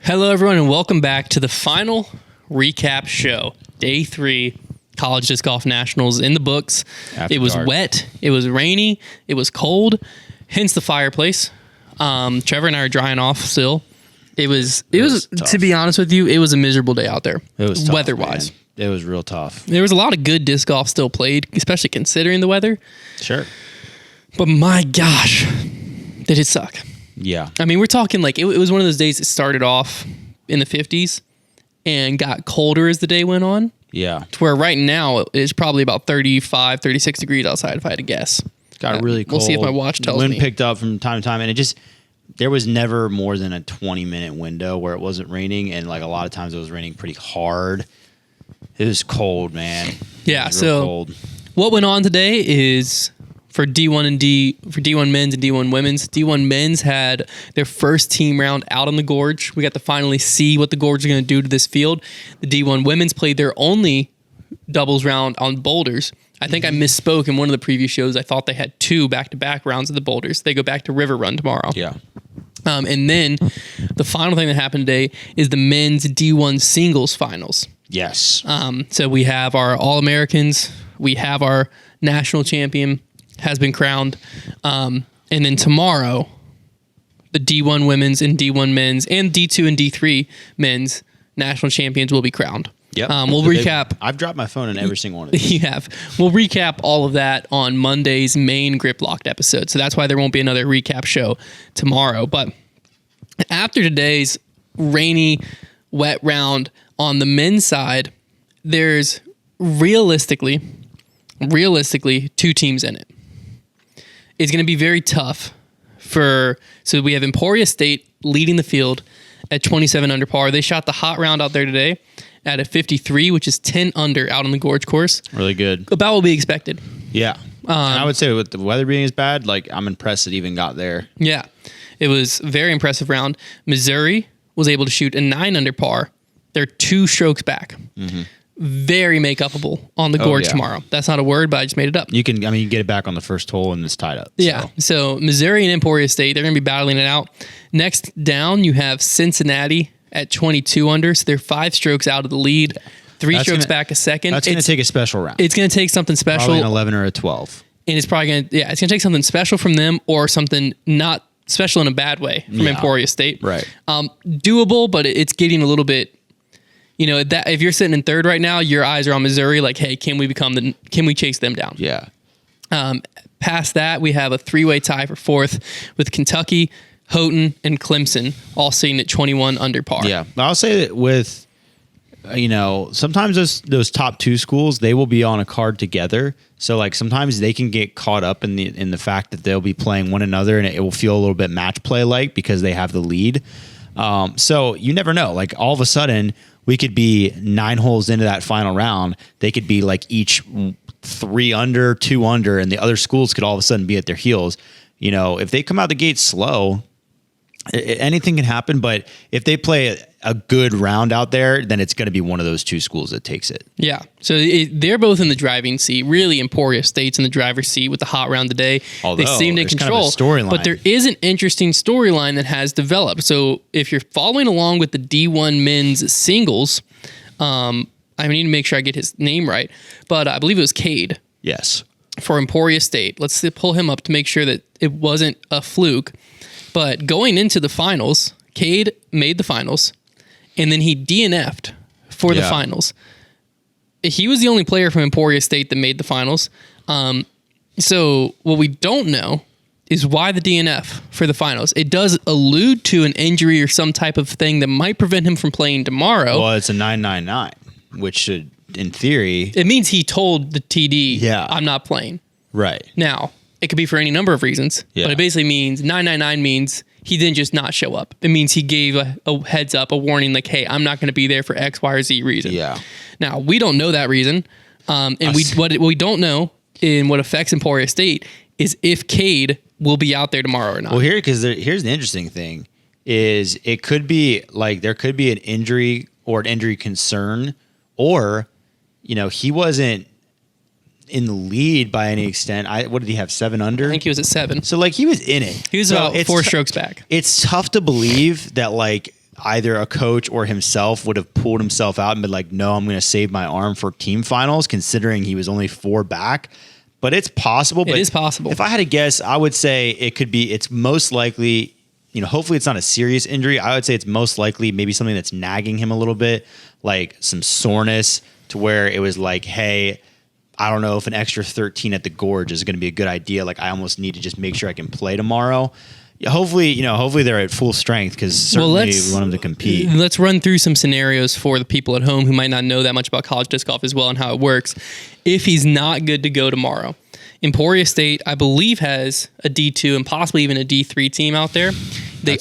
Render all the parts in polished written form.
Hello, everyone, and welcome back to the final recap show. Day 3, College Disc Golf Nationals in the books. It was wet, it was rainy, it was cold, hence the fireplace. Trevor and I are drying off still. It was to be honest with you, it was a miserable day out there. It was tough, weather-wise. man. It was real tough. There was a lot of good disc golf still played, especially considering the weather. Sure. But my gosh, did it suck. Yeah. I mean, we're talking like it was one of those days that started off in the 50s and got colder as the day went on. Yeah. To where right now it's probably about 35, 36 degrees outside if I had to guess. Got really cold. We'll see if my watch tells me. Wind picked up from time to time, and there was never more than a 20-minute window where it wasn't raining, and like a lot of times it was raining pretty hard. It was cold, man. Yeah, so cold. What went on today is for D1 men's and D1 women's. D1 men's had their first team round out on the Gorge. We got to finally see what the Gorge are going to do to this field. The D1 women's played their only doubles round on boulders. I think I misspoke in one of the previous shows. I thought they had 2 back-to-back rounds of the boulders. They go back to River Run tomorrow. Yeah. And then the final thing that happened today is the men's D1 singles finals. Yes. So we have our All-Americans. We have our national champion has been crowned. And then tomorrow, the D1 women's and D1 men's and D2 and D3 men's national champions will be crowned. Yep. We'll recap. I've dropped my phone in every single one of these. You have. We'll recap all of that on Monday's main Grip Locked episode. So that's why there won't be another recap show tomorrow. But after today's rainy, wet round on the men's side, there's realistically 2 teams in it. It's going to be very tough so we have Emporia State leading the field at 27 under par. They shot the hot round out there today at a 53, which is 10 under out on the Gorge course. Really good. About what we expected. Yeah. And I would say with the weather being as bad, like I'm impressed it even got there. Yeah. It was a very impressive round. Missouri was able to shoot a 9 under par. They're 2 strokes back. Mm-hmm. Very make-upable on the Gorge tomorrow. That's not a word, but I just made it up. You get it back on the first hole and it's tied up. Yeah. So Missouri and Emporia State, they're going to be battling it out. Next down, you have Cincinnati at 22 under. So they're 5 strokes out of the lead. 3 strokes back a second. That's going to take a special round. It's going to take something special. Probably an 11 or a 12. And it's probably going to, it's going to take something special from them or something not special in a bad way from Emporia State. Right. Doable, but it's getting a little bit, that if you're sitting in third right now, your eyes are on Missouri. Like, hey, can we chase them down? Yeah. Past that, we have a 3-way tie for 4th with Kentucky, Houghton, and Clemson all sitting at 21 under par. Yeah. I'll say that with, sometimes those top 2 schools, they will be on a card together. So like sometimes they can get caught up in the fact that they'll be playing one another and it will feel a little bit match play like because they have the lead. So you never know. Like all of a sudden we could be 9 holes into that final round. They could be like each 3 under, 2 under, and the other schools could all of a sudden be at their heels. If they come out the gate slow, anything can happen. But if they play a good round out there, then it's going to be one of those 2 schools that takes it. Yeah. So they're both in the driving seat. Really, Emporia State's in the driver's seat with the hot round today. Although, they seem to control. Kind of but there is an interesting storyline that has developed. So if you're following along with the D1 men's singles, I need to make sure I get his name right, but I believe it was Cade. Yes. For Emporia State. Let's pull him up to make sure that it wasn't a fluke. But going into the finals, Cade made the finals, and then he DNF'd for the finals. He was the only player from Emporia State that made the finals. So what we don't know is why the DNF for the finals. It does allude to an injury or some type of thing that might prevent him from playing tomorrow. Well, it's a 999, which should, in theory... It means he told the TD, Yeah. I'm not playing. Right. Now, it could be for any number of reasons, but it basically means 999 means he didn't just not show up. It means he gave a heads up, a warning like, hey, I'm not going to be there for X, Y, or Z reason. Yeah. Now, we don't know that reason. And what we don't know in what affects Emporia State is if Cade will be out there tomorrow or not. Well, here's the interesting thing is it could be like there could be an injury or an injury concern, or, he wasn't in the lead by any extent. What did he have? 7 under? I think he was at 7. So like he was in it. He was about 4 strokes back. It's tough to believe that like either a coach or himself would have pulled himself out and been like, no, I'm going to save my arm for team finals, considering he was only 4 back. But it's possible. It is possible. If I had to guess, I would say it's most likely, hopefully it's not a serious injury. I would say it's most likely maybe something that's nagging him a little bit, like some soreness, to where it was like, hey, I don't know if an extra 13 at the Gorge is going to be a good idea. Like, I almost need to just make sure I can play tomorrow. Hopefully they're at full strength, because certainly we want them to compete. Let's run through some scenarios for the people at home who might not know that much about college disc golf as well and how it works. If he's not good to go tomorrow, Emporia State, I believe, has a D2 and possibly even a D3 team out there. They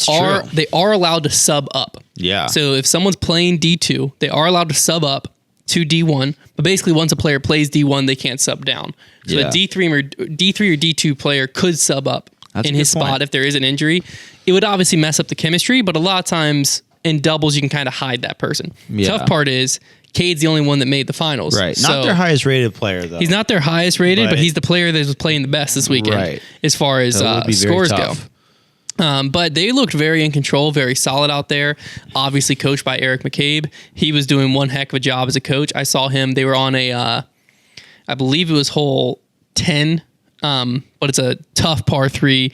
are allowed to sub up. Yeah. So if someone's playing D2, they are allowed to sub up to D1, but basically once a player plays D1, they can't sub down. So a D3 or D2 player could sub up in his spot if there is an injury. It would obviously mess up the chemistry, but a lot of times in doubles you can kind of hide that person. Yeah. Tough part is Cade's the only one that made the finals. Right. Not their highest rated player, though. He's not their highest rated, but he's the player that was playing the best this weekend as far as scores go. But they looked very in control, very solid out there. Obviously coached by Eric McCabe. He was doing one heck of a job as a coach. I saw him. They were on I believe it was hole 10, but it's a tough par 3.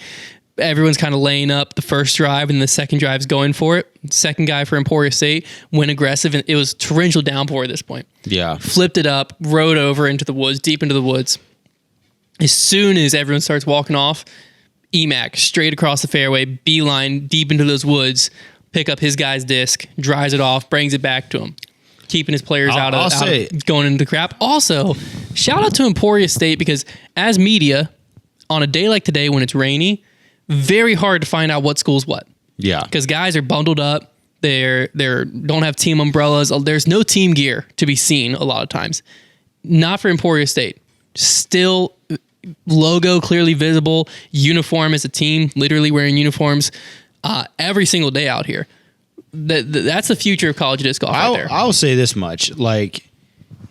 Everyone's kind of laying up the first drive, and the second drive's going for it. Second guy for Emporia State went aggressive, and it was torrential downpour at this point. Yeah. Flipped it up, rode over into the woods, deep into the woods. As soon as everyone starts walking off, EMAC straight across the fairway, beeline deep into those woods, pick up his guy's disc, dries it off, brings it back to him, keeping his players out of going into the crap. Also, shout out to Emporia State, because as media, on a day like today when it's rainy, very hard to find out what school's what. Yeah. Because guys are bundled up. They don't have team umbrellas. There's no team gear to be seen a lot of times. Not for Emporia State. Still logo clearly visible, uniform as a team, literally wearing uniforms every single day out here. That's the future of college disc golf out there. I'll say this much. Like,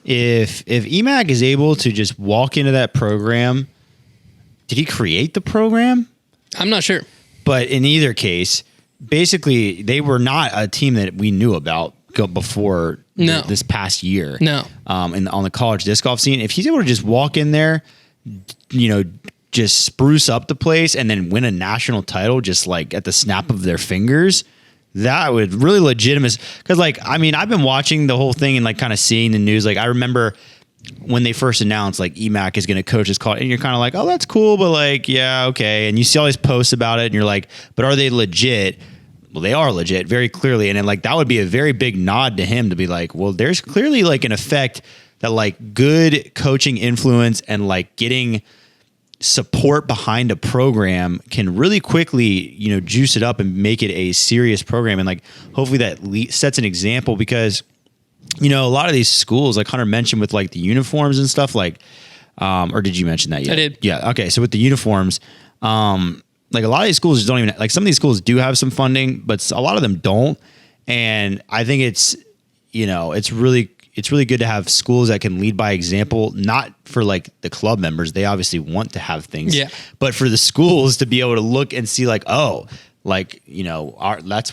if EMAC is able to just walk into that program, did he create the program? I'm not sure. But in either case, basically, they were not a team that we knew about before this past year. No. And on the college disc golf scene, if he's able to just walk in there, just spruce up the place and then win a national title just like at the snap of their fingers, that would really legitimate. Because, like, I mean, I've been watching the whole thing and like kind of seeing the news. Like, I remember when they first announced like EMAC is going to coach this college, and you're kind of like, oh, that's cool, but like, yeah, okay. And you see all these posts about it, and you're like, but are they legit? Well, they are legit, very clearly. And then like that would be a very big nod to him to be like, well, there's clearly like an effect that like good coaching influence and like getting support behind a program can really quickly, juice it up and make it a serious program. And like, hopefully that sets an example, because a lot of these schools, like Hunter mentioned with like the uniforms and stuff, like, or did you mention that yet? I did. Yeah. Okay. So with the uniforms, like a lot of these schools don't even, like, some of these schools do have some funding, but a lot of them don't. And I think it's really good to have schools that can lead by example, not for like the club members. They obviously want to have things, but for the schools to be able to look and see like, oh, like,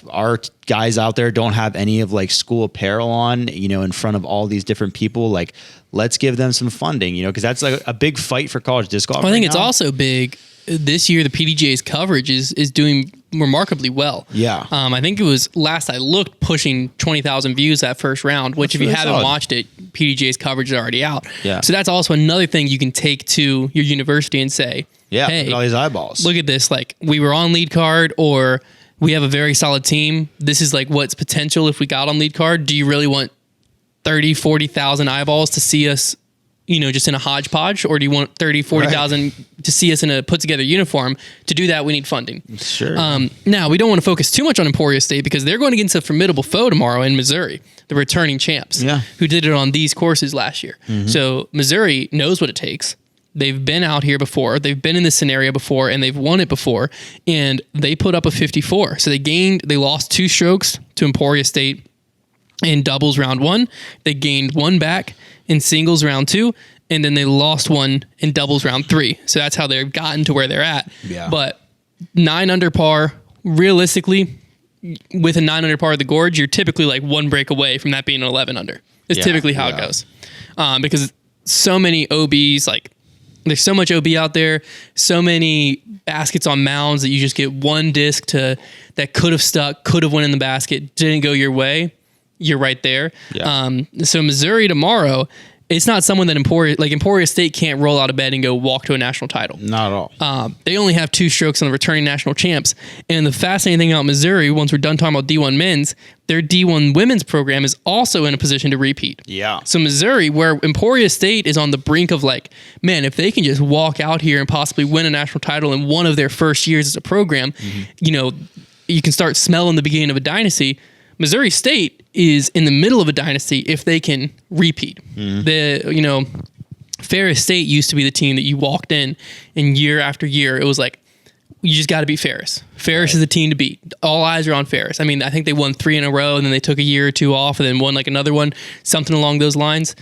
our guys out there don't have any of like school apparel on, in front of all these different people. Like, let's give them some funding, because that's like a big fight for college disc golf. I think it's also big this year. The PDGA's coverage is doing remarkably well. Yeah. I think it was, last I looked, pushing 20,000 views that first round, which if you haven't watched it, PDGA's coverage is already out. Yeah. So that's also another thing you can take to your university and say, yeah, hey, look at all these eyeballs. Look at this. Like, we were on lead card, or we have a very solid team. This is like what's potential if we got on lead card. Do you really want 30, 40,000 eyeballs to see us, just in a hodgepodge? Or do you want 30, 40,000 to see us in a put together uniform? To do that, we need funding. Sure. Now, we don't want to focus too much on Emporia State, because they're going against a formidable foe tomorrow in Missouri, the returning champs, who did it on these courses last year. Mm-hmm. So Missouri knows what it takes. They've been out here before. They've been in this scenario before, and they've won it before. And they put up a 54. So they lost 2 strokes to Emporia State in doubles round 1. They gained 1 back in singles round 2. And then they lost 1 in doubles round 3. So that's how they've gotten to where they're at. Yeah. But 9 under par, realistically, with a 9 under par at the Gorge, you're typically like one break away from that being an 11 under. It's typically how it goes. Because so many OBs, like there's so much OB out there, so many baskets on mounds that you just get one disc that could have stuck, could have went in the basket, didn't go your way. You're right there. Yeah. So Missouri tomorrow, it's not someone that Emporia State can't roll out of bed and go walk to a national title. Not at all. They only have 2 strokes on the returning national champs. And the fascinating thing about Missouri, once we're done talking about D1 men's, their D1 women's program is also in a position to repeat. Yeah. So Missouri, where Emporia State is on the brink of like, man, if they can just walk out here and possibly win a national title in one of their first years as a program, you can start smelling the beginning of a dynasty. Missouri State is in the middle of a dynasty if they can repeat. Ferris State used to be the team that you walked in year after year. It was like, you just got to beat Ferris. Ferris is the team to beat. All eyes are on Ferris. I mean, I think they won 3 in a row, and then they took a year or 2 off, and then won like another one, something along those lines.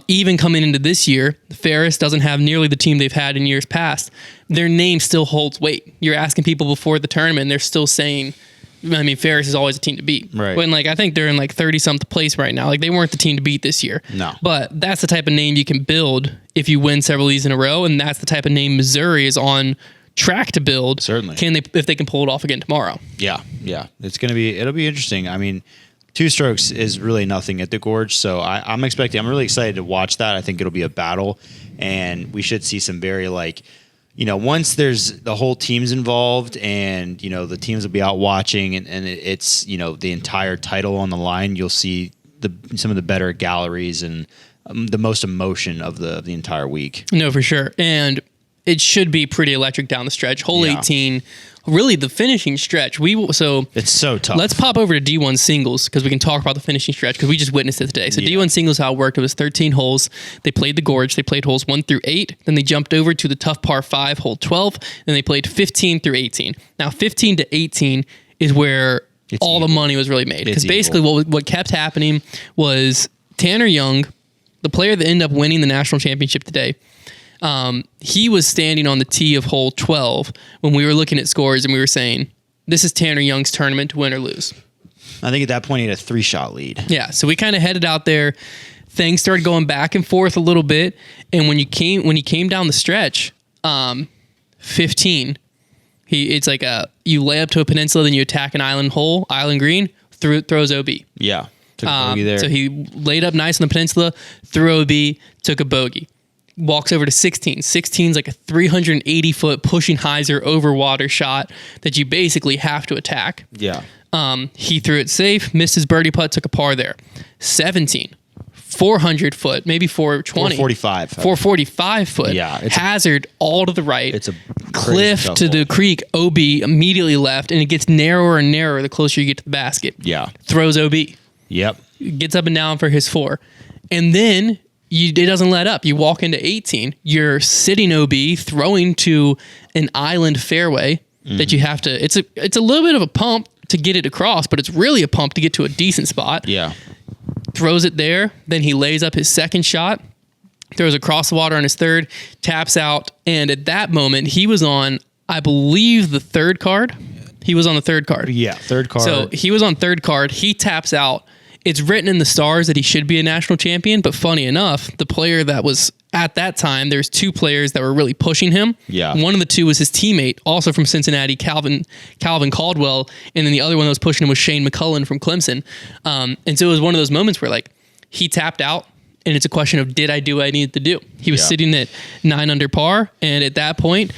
Even coming into this year, Ferris doesn't have nearly the team they've had in years past. Their name still holds weight. You're asking people before the tournament, and they're still saying, I mean, Ferris is always a team to beat. Right. When I think they're in 30-something place right now. Like, they weren't the team to beat this year. No. But that's the type of name you can build if you win several of these in a row, and that's the type of name Missouri is on track to build. Certainly. If they can pull it off again tomorrow. Yeah. It'll be interesting. I mean, 2 strokes is really nothing at the Gorge, so I'm really excited to watch that. I think it'll be a battle, and we should see some very once there's the whole team's involved and, the teams will be out watching and it's, the entire title on the line, you'll see some of the better galleries and the most emotion of the entire week. No, for sure. And it should be pretty electric down the stretch. Hole 18, really the finishing stretch. It's so tough. Let's pop over to D1 singles because we can talk about the finishing stretch because we just witnessed it today. So D1 singles, how it worked, it was 13 holes. They played the Gorge. They played holes 1 through 8. Then they jumped over to the tough par 5, hole 12. Then they played 15 through 18. Now 15 to 18 is where all the money was really made. Because basically what kept happening was Tanner Young, the player that ended up winning the national championship today, he was standing on the tee of hole 12 when we were looking at scores and we were saying, this is Tanner Young's tournament to win or lose. I think at that point he had a 3-shot lead. Yeah, so we kind of headed out there. Things started going back and forth a little bit, and when he came down the stretch, 15, it's like you lay up to a peninsula, then you attack an island green, throws OB. Yeah, took a bogey there. So he laid up nice on the peninsula, threw OB, took a bogey. Walks over to 16. 16 is like a 380-foot pushing hyzer over water shot that you basically have to attack. Yeah. He threw it safe, missed his birdie putt, took a par there. 17, 400 foot, maybe 420. 445. 445 foot. Yeah. Hazard all to the right. It's a cliff to the creek, OB immediately left, and it gets narrower and narrower the closer you get to the basket. Yeah. Throws OB. Yep. Gets up and down for his 4. And then it doesn't let up. You walk into 18. You're sitting OB, throwing to an island fairway that you have to. It's a little bit of a pump to get it across, but it's really a pump to get to a decent spot. Yeah. Throws it there. Then he lays up his second shot, throws across the water on his third, taps out, and at that moment he was on, I believe, the third card. He was on the third card. Yeah, third card. So he was on third card. He taps out. It's written in the stars that he should be a national champion, but funny enough, the player that was at that time, there's 2 players that were really pushing him. Yeah. One of the 2 was his teammate, also from Cincinnati, Calvin Caldwell, and then the other one that was pushing him was Shane McCullen from Clemson. And so it was one of those moments where he tapped out, and it's a question of, did I do what I needed to do? He was sitting at 9 under par, and at that point,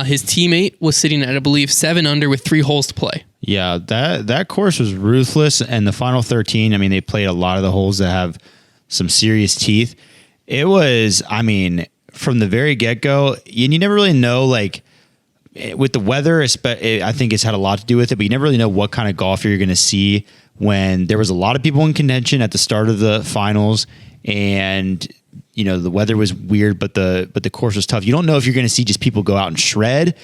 his teammate was sitting at, I believe, 7 under with 3 holes to play. Yeah, that course was ruthless, and the final 13, I mean, they played a lot of the holes that have some serious teeth. It was, I mean, from the very get-go, and you never really know, with the weather, I think it's had a lot to do with it, but you never really know what kind of golfer you're going to see when there was a lot of people in contention at the start of the finals, and the weather was weird, but the course was tough. You don't know if you're going to see just people go out and shred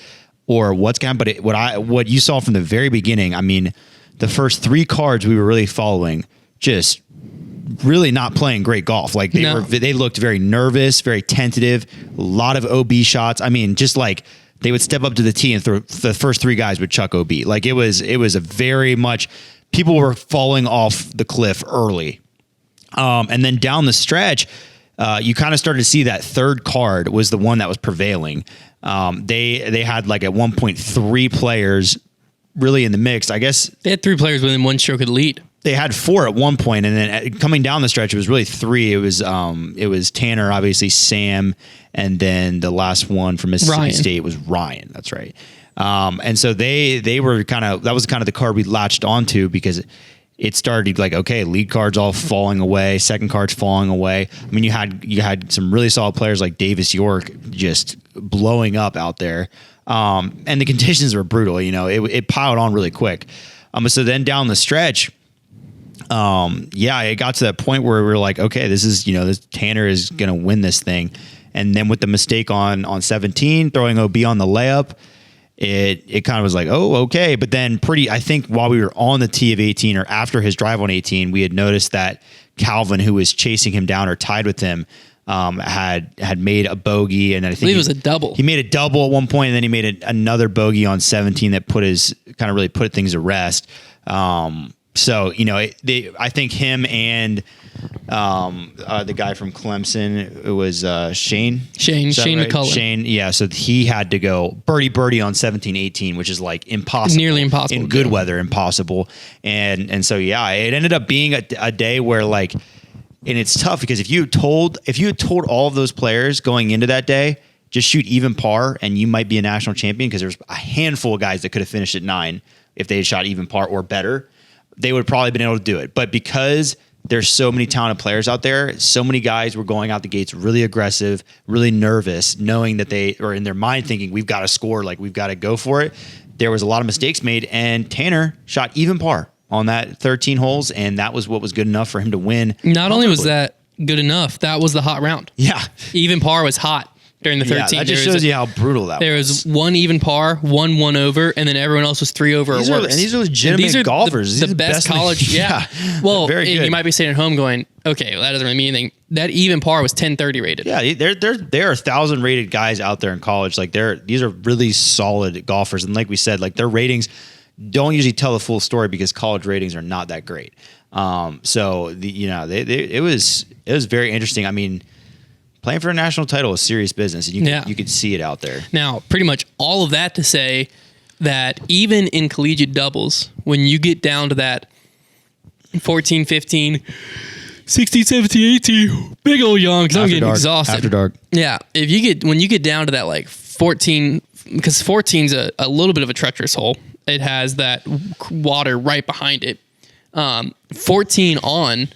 or what's going on, but what you saw from the very beginning, I mean, the first 3 cards we were really following, just really not playing great golf. They looked very nervous, very tentative, a lot of OB shots. I mean, just they would step up to the tee and throw the first 3 guys would chuck OB. Like it was a very much, people were falling off the cliff early. And then down the stretch, you kind of started to see that third card was the one that was prevailing. They had like at one point 3 players really in the mix. I guess they had 3 players within 1 stroke of the lead. They had 4 at one point, and then coming down the stretch, it was really 3. It was Tanner, obviously Sam, and then the last one from Mississippi State was Ryan. That's right. And so they were that was kind of the card we latched onto because it started like, okay, lead cards all falling away, second cards falling away. I mean, you had some really solid players like Davis York just blowing up out there. And the conditions were brutal, it piled on really quick. So then down the stretch, it got to that point where we were like, okay, this Tanner is going to win this thing. And then with the mistake on 17, throwing OB on the layup, it kind of was like, oh, okay. But then I think while we were on the tee of 18 or after his drive on 18, we had noticed that Calvin, who was chasing him down or tied with him, had made a bogey. And then I think it was a double. He made a double at one point, and then he made another bogey on 17 that really put things to rest. So, I think him and the guy from Clemson, it was Shane right? McCullough. Shane, yeah. So he had to go birdie on 17-18, which is like impossible. Nearly impossible. In good weather, impossible. And so, yeah, it ended up being a day where like, and it's tough because if you had told all of those players going into that day, just shoot even par and you might be a national champion, because there's a handful of guys that could have finished at 9 if they had shot even par or better. They would have probably been able to do it. But because there's so many talented players out there, so many guys were going out the gates really aggressive, really nervous, knowing that they are in their mind thinking, we've got to score, like we've got to go for it. There was a lot of mistakes made, and Tanner shot even par on that 13 holes, and that was what was good enough for him to win. Not only was that good enough, that was the hot round. Yeah. Even par was hot during the 13. Yeah, that just shows you how brutal that was. There was 1 even par, 1 over, and then everyone else was 3 over or worse. And these are legitimate golfers. These are the best college. Yeah. Well, very good. You might be sitting at home going, okay, well, that doesn't really mean anything. That even par was 1030 rated. Yeah, there are 1,000 rated guys out there in college. Like these are really solid golfers, and like we said, like their ratings don't usually tell the full story because college ratings are not that great. It was very interesting. I mean, playing for a national title is serious business, and you could see it out there. Now, pretty much all of that to say that even in collegiate doubles, when you get down to that 14, 15, 16, 17, 18, big old yawn, because I'm getting exhausted. After dark. Yeah. When you get down to that like 14, because 14's a little bit of a treacherous hole. It has that water right behind it. 14 on,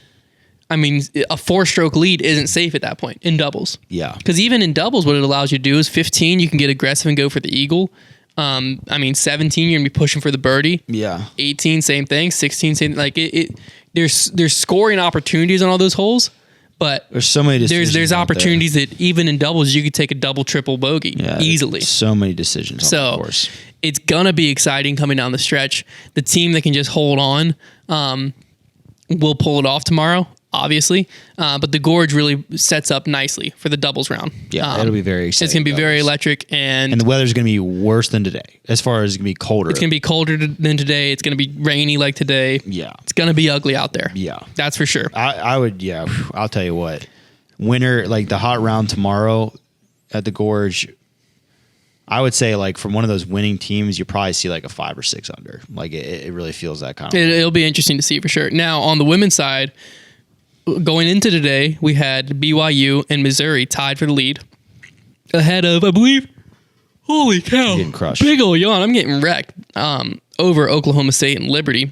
I mean, a 4-stroke lead isn't safe at that point in doubles. Yeah. Because even in doubles, what it allows you to do is 15, you can get aggressive and go for the eagle. 17, you're going to be pushing for the birdie. Yeah. 18, same thing. 16, same. Like there's scoring opportunities on all those holes, but there's so many decisions. There's opportunities that even in doubles, you could take a double, triple bogey easily. So many decisions on the course. It's going to be exciting coming down the stretch. The team that can just hold on will pull it off tomorrow, obviously. But the Gorge really sets up nicely for the doubles round. Yeah, it'll be very exciting. It's going to be very electric. And the weather's going to be worse than today, as far as it's going to be colder. It's going to be colder than today. It's going to be rainy like today. Yeah. It's going to be ugly out there. Yeah. That's for sure. I'll tell you what. Winter, like the hot round tomorrow at the Gorge, I would say, like, from one of those winning teams, you probably see like a 5 or 6 under. Like it really feels that kind of. It'll be interesting to see for sure. Now on the women's side, going into today, we had BYU and Missouri tied for the lead, ahead of, I believe. Holy cow! Getting crushed. Big ol' yawn. I'm getting wrecked. Over Oklahoma State and Liberty.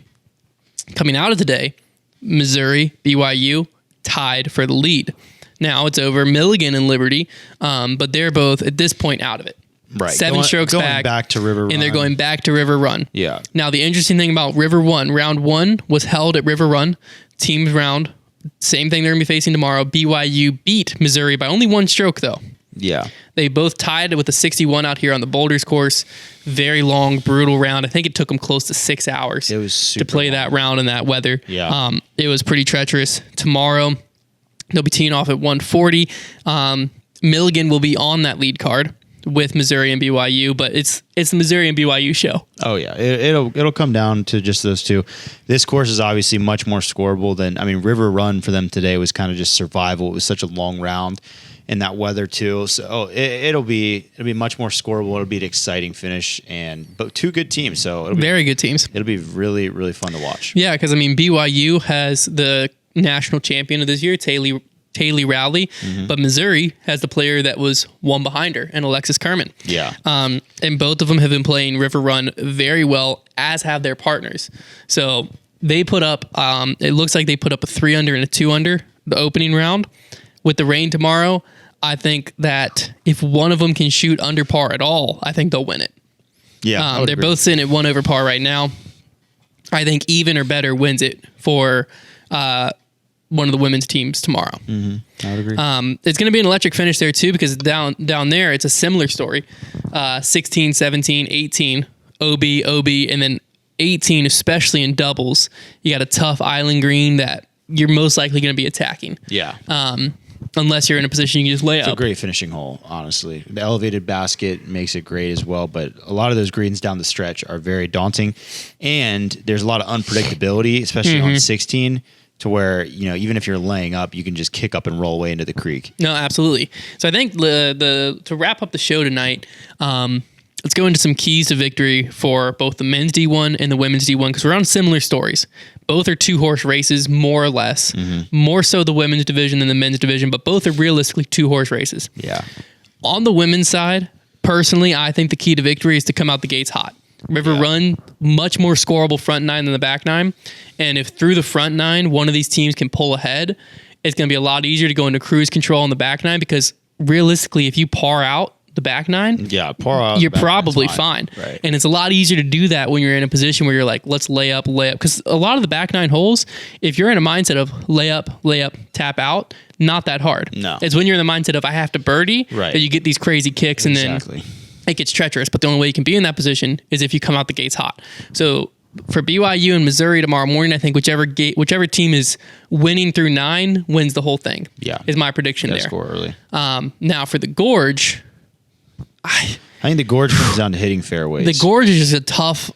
Coming out of today, Missouri, BYU tied for the lead. Now it's over Milligan and Liberty, but they're both at this point out of it. Right. 7 strokes back to River Run. And they're going back to River Run. Yeah. Now, the interesting thing about River Run, round 1 was held at River Run. Teams round, same thing they're going to be facing tomorrow. BYU beat Missouri by only 1 stroke, though. Yeah. They both tied with a 61 out here on the Boulders course. Very long, brutal round. I think it took them close to 6 hours to play that round in that weather. Yeah. It was pretty treacherous. Tomorrow, they'll be teeing off at 140. Milligan will be on that lead card with Missouri and BYU, but it's the Missouri and BYU show. Oh yeah, it'll come down to just those two. This course is obviously much more scoreable than River Run for them today was kind of just survival. It was such a long round in that weather too, so it'll be much more scoreable. It'll be an exciting finish, but two good teams, so it'll be Very good teams. It'll be really really fun to watch. Yeah, because BYU has the national champion of this year, Taylor Rowley, but Missouri has the player that was one behind her, and Alexis Kerman. Yeah. And both of them have been playing River Run very well, as have their partners. So they put up, it looks like they put up a 3-under and a 2-under the opening round. With the rain tomorrow, I think that if one of them can shoot under par at all, I think they'll win it. Yeah. They're both sitting at 1 over par right now. I think even or better wins it for one of the women's teams tomorrow. I would agree. It's going to be an electric finish there too, because down there it's a similar story. 16, 17, 18, OB, and then 18, especially in doubles. You got a tough island green that you're most likely going to be attacking. Yeah. Unless you're in a position you can just lay It's up. a great finishing hole, honestly. The elevated basket makes it great as well, but a lot of those greens down the stretch are very daunting, and there's a lot of unpredictability, especially on 16, to where, even if you're laying up, you can just kick up and roll away into the creek. No, absolutely. So I think to wrap up the show tonight, let's go into some keys to victory for both the men's D1 and the women's D1, because we're on similar stories. Both are 2-horse races, more or less. More so the women's division than the men's division, but both are realistically 2-horse races. Yeah. On the women's side, personally, I think the key to victory is to come out the gates hot. River Run, much more scoreable front nine than the back nine. And if through the front nine, one of these teams can pull ahead, it's going to be a lot easier to go into cruise control on the back nine, because realistically, if you par out the back nine, par out, you're probably fine. Right. And it's a lot easier to do that when you're in a position where you're like, let's lay up. Because a lot of the back nine holes, if you're in a mindset of lay up, tap out, not that hard. No. It's when you're in the mindset of I have to birdie Right. that you get these crazy kicks, and then it gets treacherous. But the only way you can be in that position is if you come out the gates hot. So for BYU and Missouri tomorrow morning, I think whichever team is winning through 9 wins the whole thing. Yeah. Is my prediction there. Score early. Now for the Gorge, I think the Gorge comes down to hitting fairways. the Gorge is just a tough.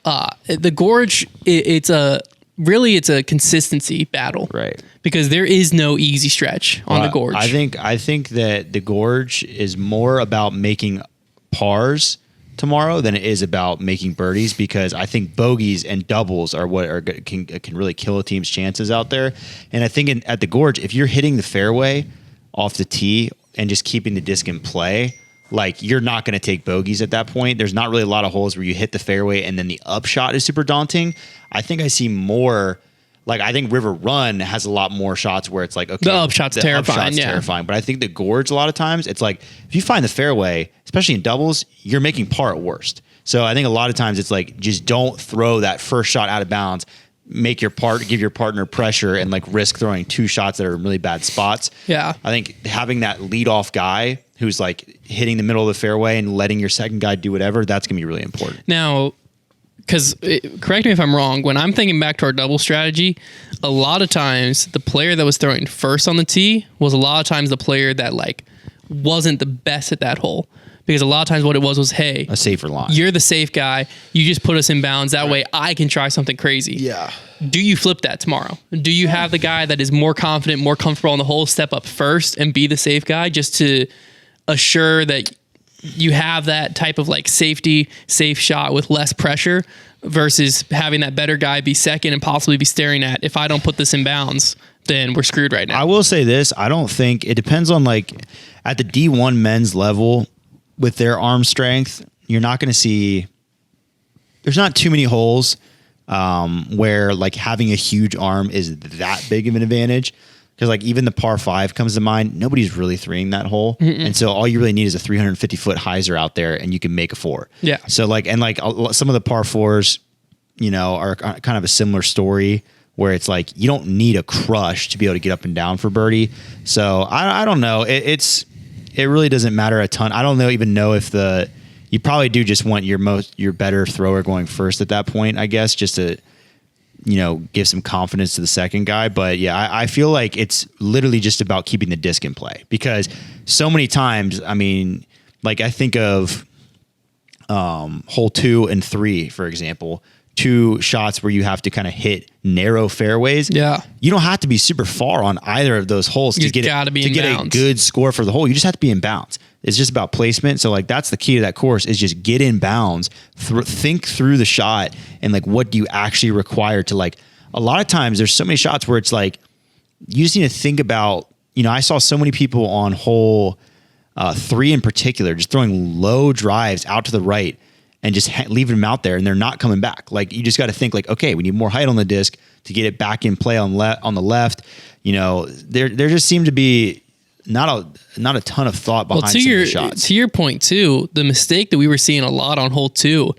The Gorge, it's a consistency battle, right? Because there is no easy stretch on the Gorge. I think that the Gorge is more about making pars tomorrow than it is about making birdies, because I think bogeys and doubles are what can really kill a team's chances out there. And I think at the Gorge, if you're hitting the fairway off the tee and just keeping the disc in play, like, you're not going to take bogeys at that point. There's not really a lot of holes where you hit the fairway and then the upshot is super daunting. I think I see more. Like, I think River Run has a lot more shots where it's like, okay, the upshot's terrifying. Terrifying. But I think the Gorge, a lot of times, it's like, if you find the fairway, especially in doubles, you're making par at worst. So I think a lot of times it's like, just don't throw that first shot out of bounds. Give your partner pressure and like risk throwing 2 shots that are in really bad spots. Yeah. I think having that leadoff guy who's like hitting the middle of the fairway and letting your second guy do whatever, that's going to be really important. Now, because correct me if I'm wrong, when I'm thinking back to our double strategy, a lot of times the player that was throwing first on the tee was a lot of times the player that like wasn't the best at that hole. Because a lot of times what it was, hey, a safer line. You're the safe guy. You just put us in bounds. That way I can try something crazy. Yeah. Do you flip that tomorrow? Do you have the guy that is more confident, more comfortable on the hole, step up first and be the safe guy, just to assure that you have that type of like safety, safe shot with less pressure, versus having that better guy be second and possibly be staring at, if I don't put this in bounds, then we're screwed right now. I will say this. I don't think it depends on, like, at the D1 men's level with their arm strength, you're not going to see, there's not too many holes where like having a huge arm is that big of an advantage. Because like even the par 5 comes to mind, nobody's really threeing that hole. And so all you really need is a 350-foot hyzer out there and you can make a 4. Yeah. So like, and like some of the par 4s, are kind of a similar story, where it's like you don't need a crush to be able to get up and down for birdie. So I don't know. It really doesn't matter a ton. I don't even know if you probably do just want your better thrower going first at that point, I guess, just to, give some confidence to the second guy. But yeah, I feel like it's literally just about keeping the disc in play, because so many times, I mean, like I think of hole 2 and 3, for example, 2 shots where you have to kind of hit narrow fairways. Yeah. You don't have to be super far on either of those holes to get a good score for the hole. You just have to be in bounds. It's just about placement. So like that's the key to that course is just get in bounds, think through the shot and like what do you actually require to like a lot of times there's so many shots where it's like you just need to think about, you know, I saw so many people on hole 3 in particular just throwing low drives out to the right and just leaving them out there and they're not coming back. Like you just got to think like, okay, we need more height on the disc to get it back in play on the left. You know, there just seemed to be not a ton of thought behind some of the shots. To your point too, the mistake that we were seeing a lot on hole 2,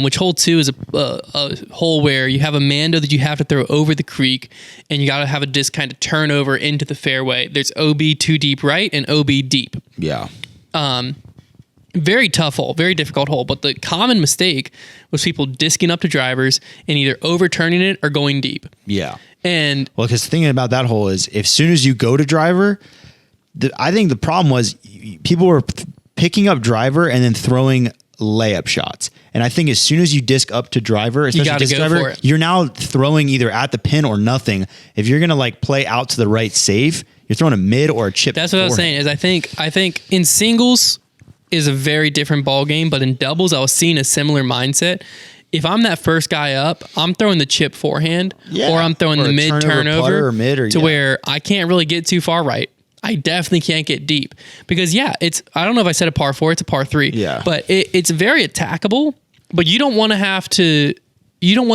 which hole 2 is a hole where you have a mando that you have to throw over the creek and you got to have a disc kind of turn over into the fairway. There's OB 2 deep right and OB deep. Yeah. Very tough hole, very difficult hole. But the common mistake was people disking up to drivers and either overturning it or going deep. Yeah. And well, because thinking about that hole is as soon as you go to driver, I think the problem was people were picking up driver and then throwing layup shots. And I think as soon as you disc up to driver, especially disc driver, you're now throwing either at the pin or nothing. If you're going to like play out to the right safe, you're throwing a mid or a chip. That's what I was saying is I think in singles is a very different ball game, but in doubles, I was seeing a similar mindset. If I'm that first guy up, I'm throwing the chip forehand or I'm throwing the mid turnover where I can't really get too far right. I definitely can't get deep because I don't know if I said a par 4, it's a par 3, but it's very attackable, but you don't want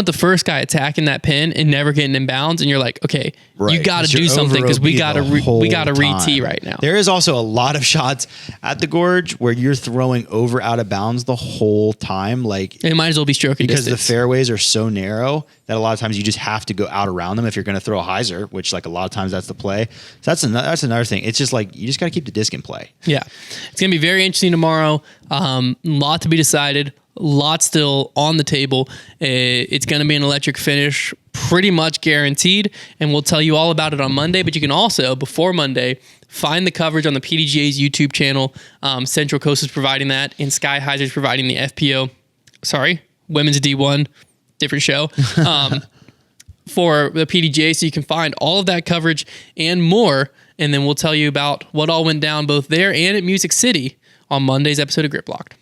the first guy attacking that pin and never getting in bounds. And you're like, okay, you got to do something because we got to re-tee right now. There is also a lot of shots at the Gorge where you're throwing over out of bounds the whole time. Like it might as well be stroking because distance. the fairways are so narrow that a lot of times you just have to go out around them if you're going to throw a hyzer, which like a lot of times that's the play. So that's another thing. It's just like you just got to keep the disc in play. Yeah, it's gonna be very interesting tomorrow. Lot to be decided. Lot still on the table. It's going to be an electric finish, pretty much guaranteed, and we'll tell you all about it on Monday. But you can also, before Monday, find the coverage on the PDGA's YouTube channel. Central Coast is providing that, and Sky Hyzer is providing the FPO. Sorry, Women's D1, different show. For the PDGA, so you can find all of that coverage and more, and then we'll tell you about what all went down both there and at Music City on Monday's episode of Grip Locked.